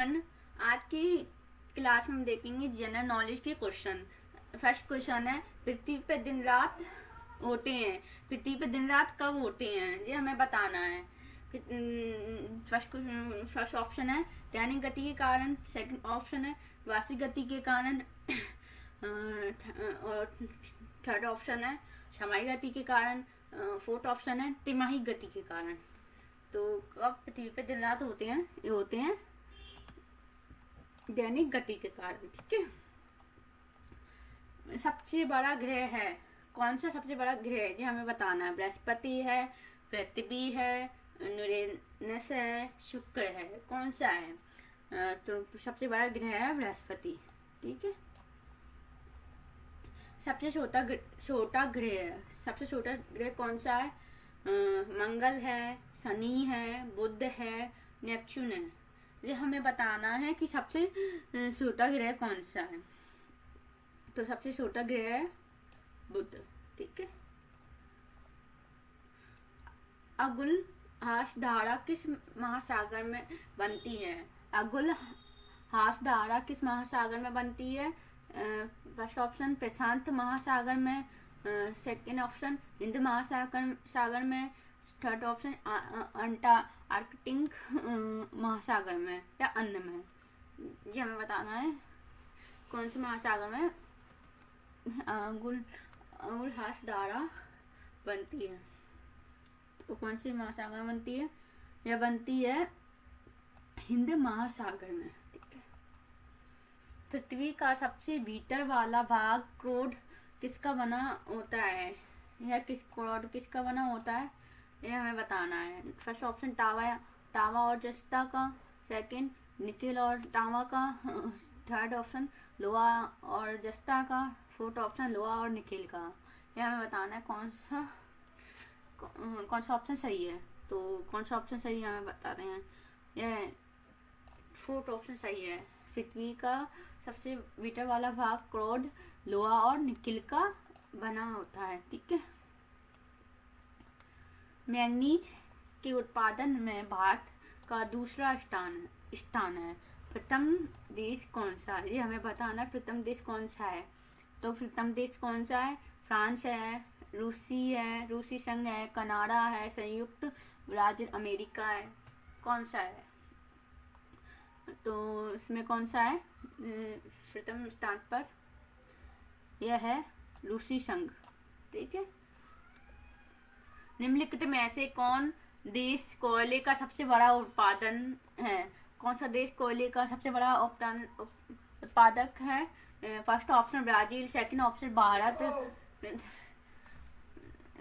आज की क्लास में हम देखेंगे जनरल नॉलेज के क्वेश्चन। फर्स्ट क्वेश्चन है, पृथ्वी पे दिन रात होते हैं। पृथ्वी पे दिन रात कब होते हैं ये हमें बताना है। फर्स्ट ऑप्शन है दैनिक गति के कारण। सेकंड ऑप्शन है वार्षिक गति के कारण। और थर्ड ऑप्शन है सामयिक गति के कारण। फोर्थ ऑप्शन है तिमाही गति के कारण। तो कब पृथ्वी पे दिन रात होते हैं? ये होते हैं दैनिक गति के कारण। ठीक है। सबसे बड़ा ग्रह है कौन सा? सबसे बड़ा ग्रह ये हमें बताना है। बृहस्पति है, पृथ्वी है, यूरेनस है, शुक्र है। कौन सा है? तो सबसे बड़ा ग्रह है बृहस्पति। ठीक है। सबसे छोटा ग्रह, सबसे छोटा ग्रह कौन सा है? मंगल है, शनि है, बुध है, नेपच्यून है। ये हमें बताना है कि सबसे छोटा ग्रह कौन सा है। तो सबसे छोटा ग्रह है बुध। ठीक है। अगुल हासधारा किस महासागर में बनती है? अगुल हासधारा किस महासागर में बनती है? फर्स्ट ऑप्शन प्रशांत महासागर में। सेकंड ऑप्शन हिंद महासागर में। थर्ड ऑप्शन आर्कटिक महासागर में या अन्य में। ये हमें बताना है कौन से महासागर में अगुल हासधारा बनती है। तो कौन सी महासागर में बनती है? यह बनती है हिंद महासागर में। ठीक है। पृथ्वी का सबसे भीतर वाला भाग क्रोड किसका बना होता है? यह क्रोड किसका बना होता है ये हमें बताना है। फर्स्ट ऑप्शन टावा और जस्ता का। सेकंड निकेल और तांबा का। थर्ड ऑप्शन लोहा और जस्ता का। फोर्थ ऑप्शन लोहा और निकेल का। यह हमें बताना है कौन सा ऑप्शन सही है। तो कौन सा ऑप्शन सही है हमें बता रहे हैं। यह फोर्थ ऑप्शन सही है। पृथ्वी का सबसे भीतर वाला भाग क्रोड लोहा और निकेल का बना होता है। ठीक है। मैंगनीज के उत्पादन में भारत का दूसरा स्थान है। प्रथम देश कौन सा है? ये हमें बताना है प्रथम देश कौन सा है। तो प्रथम देश कौन सा है? फ्रांस है, रूसी संघ है, कनाडा है, संयुक्त ब्राजील अमेरिका है। कौन सा है? तो इसमें कौन सा है प्रथम स्थान पर? यह है रूसी संघ। ठीक है। निम्नलिखित में से कौन देश कोयले का सबसे बड़ा उत्पादन है? कौन सा देश कोयले का सबसे बड़ा उत्पादक है? First option Brazil, second option Bharat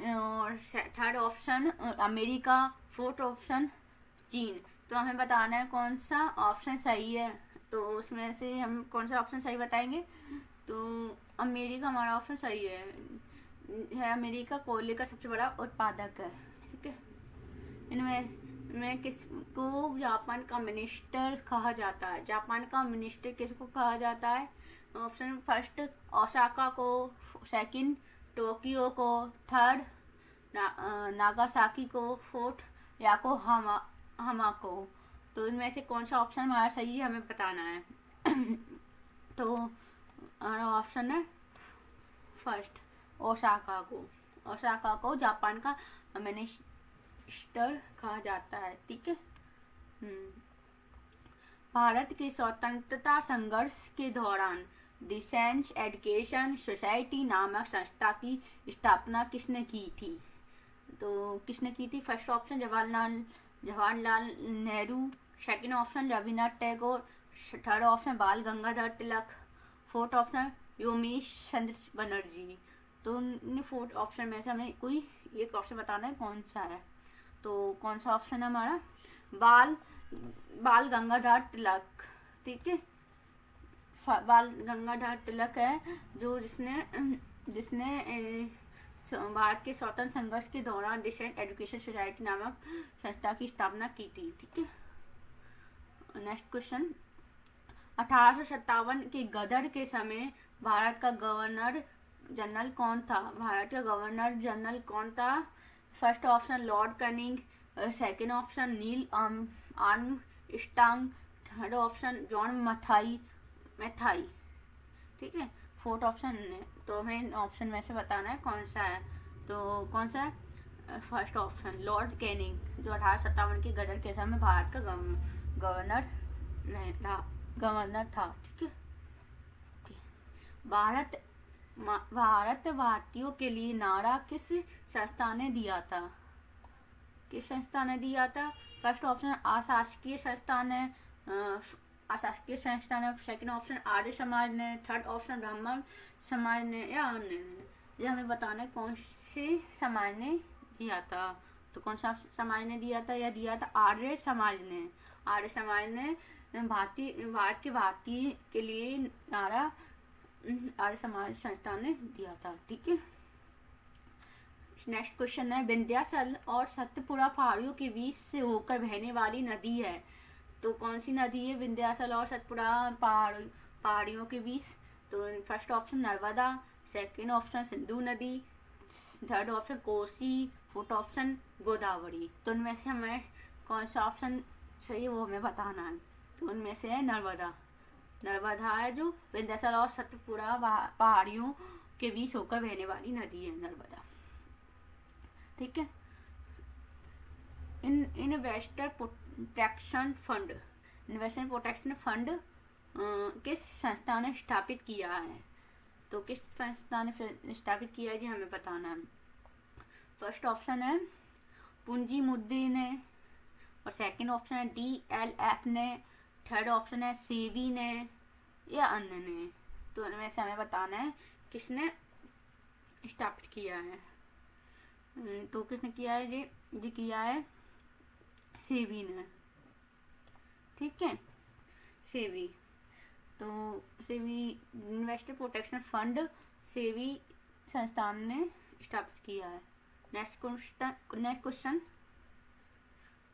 और third option America, fourth option चीन। तो हमें बताना है कौन सा ऑप्शन सही है। तो उसमें से हम कौन सा ऑप्शन सही बताएंगे। तो अमेरिका हमारा ऑप्शन सही है। अमेरिका कोयले का सबसे बड़ा उत्पादक है। ठीक है। इनमें किसको जापान का मिनिस्टर कहा जाता है? जापान का मिनिस्टर किसको कहा जाता है? ऑप्शन फर्स्ट ओसाका को, सेकंड टोक्यो को, थर्ड नागासाकी को, फोर्थ याकोहामा को। तो इनमें से कौन सा ऑप्शन हमारा सही है हमें बताना है। तो हमारा ऑप्शन है फर्स्ट ओसाका को जापान का मिनिस्टर कहा जाता है। ठीक है। भारत के स्वतंत्रता संघर्ष के दौरान डिफेंस एजुकेशन सोसाइटी नामक संस्था की स्थापना किसने की थी? तो किसने की थी? First option Jawaharlal Nehru, second option Rabindranath Tagore, third option बाल गंगाधर तिलक, फोर्थ ऑप्शन योगेश चंद्र बनर्जी। तो इन फोर्थ ऑप्शन में से हमें कोई एक ऑप्शन बताना है कौन सा है। तो कौन सा ऑप्शन है हमारा? बाल गंगाधर तिलक। ठीक है। बाल गंगाधर तिलक है जो जिसने भारत के स्वतंत्र संघर्ष के दौरान डिफेंस एजुकेशन सोसाइटी नामक संस्था की स्थापना की थी। ठीक है। नेक्स्ट क्वेश्चन, 1857 के गदर के समय भारत का गवर्नर जनरल कौन था? भारत का गवर्नर जनरल कौन था? First option Lord Canning, second option Neil Armstrong, third option John Mathai Mathai, ठीक है। फोर्थ ऑप्शन तो हमें ऑप्शन में से बताना है कौन सा है, तो कौन सा है, फर्स्ट ऑप्शन लॉर्ड कैनिंग, जो 1857 की गदर के समय भारत का गवर्नर था, ठीक है। भारत भारतीयों के लिए नारा किस संस्था ने दिया था, किस संस्था ने दिया था? फर्स्ट ऑप्शन अशासकीय संस्था ने, अशासकीय संस्था ने, सेकंड ऑप्शन आर्य समाज ने, थर्ड ऑप्शन ब्राह्मण समाज ने, या अन्य ने। ये हमें बताना है कौन से समाज ने दिया था। तो कौन सा समाज ने दिया था? यह दिया था आर्य समाज ने। आर्य समाज ने भारत के भारतीय के लिए नारा आर्य समाज संस्था ने दिया था, ठीक है। नेक्स्ट क्वेश्चन है, विंध्याचल और सतपुड़ा पहाड़ियों के बीच से होकर बहने वाली नदी है, तो कौन सी नदी है विंध्याचल और सतपुड़ा पहाड़ियों के बीच? तो first option Narmada, second option Sindhu नदी, third option Kosi, fourth option Godavari. तो उनमें से हमें कौन सा ऑप्शन सही है वो हमें बताना है। तो उनमें से है नर्मदा। नर्मदा है जो विंध्याचल और सतपुड़ा पहाड़ियों के बीच होकर बहने वाली नदी है, नर्मदा, ठीक है। Investor protection fund, investment protection fund किस संस्था ने स्थापित किया है? तो किस संस्था ने स्थापित किया है जी हमें बताना है। फर्स्ट ऑप्शन है पूंजी मुद्दे ने, और सेकंड ऑप्शन है DLF ने, थर्ड ऑप्शन है सेबी ने, या अन्य ने। तो इनमें से हमें बताना है किसने स्थापित किया है। तो किसने किया है जी किया है सेबी ने, ठीक है, सेबी। तो SEBI investor protection fund SEBI संस्थान ने स्थापित किया है। नेक्स्ट क्वेश्चन,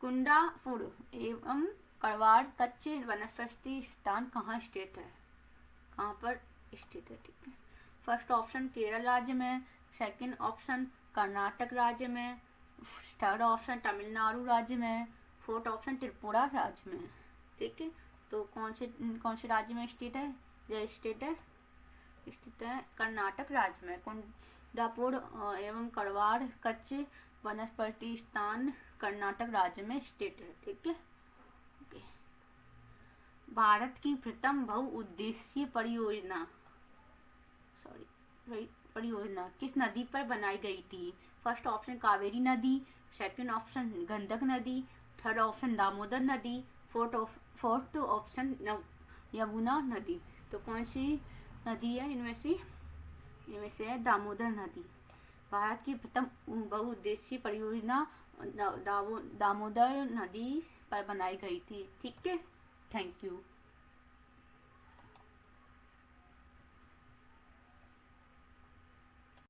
कुंडा फूड एवं कड़वाड़ कच्चे वनस्पति स्थान कहाँ स्थित है, कहाँ पर स्थित है, ठीक है। फर्स्ट ऑप्शन केरल राज्य में, सेकंड ऑप्शन कर्नाटक राज्य में, थर्ड ऑप्शन तमिलनाडु राज्य में, फोर्थ ऑप्शन त्रिपुरा राज्य में, ठीक है। तो कौन से राज्य में स्थित है? यह स्थित है कर्नाटक राज्य में। कुंडापुर एवं कड़वाड़ कच्चे वनस्पति स्थान कर्नाटक राज्य में स्थित है, ठीक है। भारत की प्रथम बहुउद्देशीय परियोजना किस नदी पर बनाई गई थी? फर्स्ट ऑप्शन कावेरी नदी, सेकंड ऑप्शन गंडक नदी, थर्ड ऑप्शन दामोदर नदी, फोर्थ ऑप्शन यमुना नदी। तो कौन सी नदी है इनमें से है दामोदर नदी। भारत की प्रथम बहुउद्देशीय परियोजना दामोदर नदी पर बनाई गई थी, ठीक है। Thank you.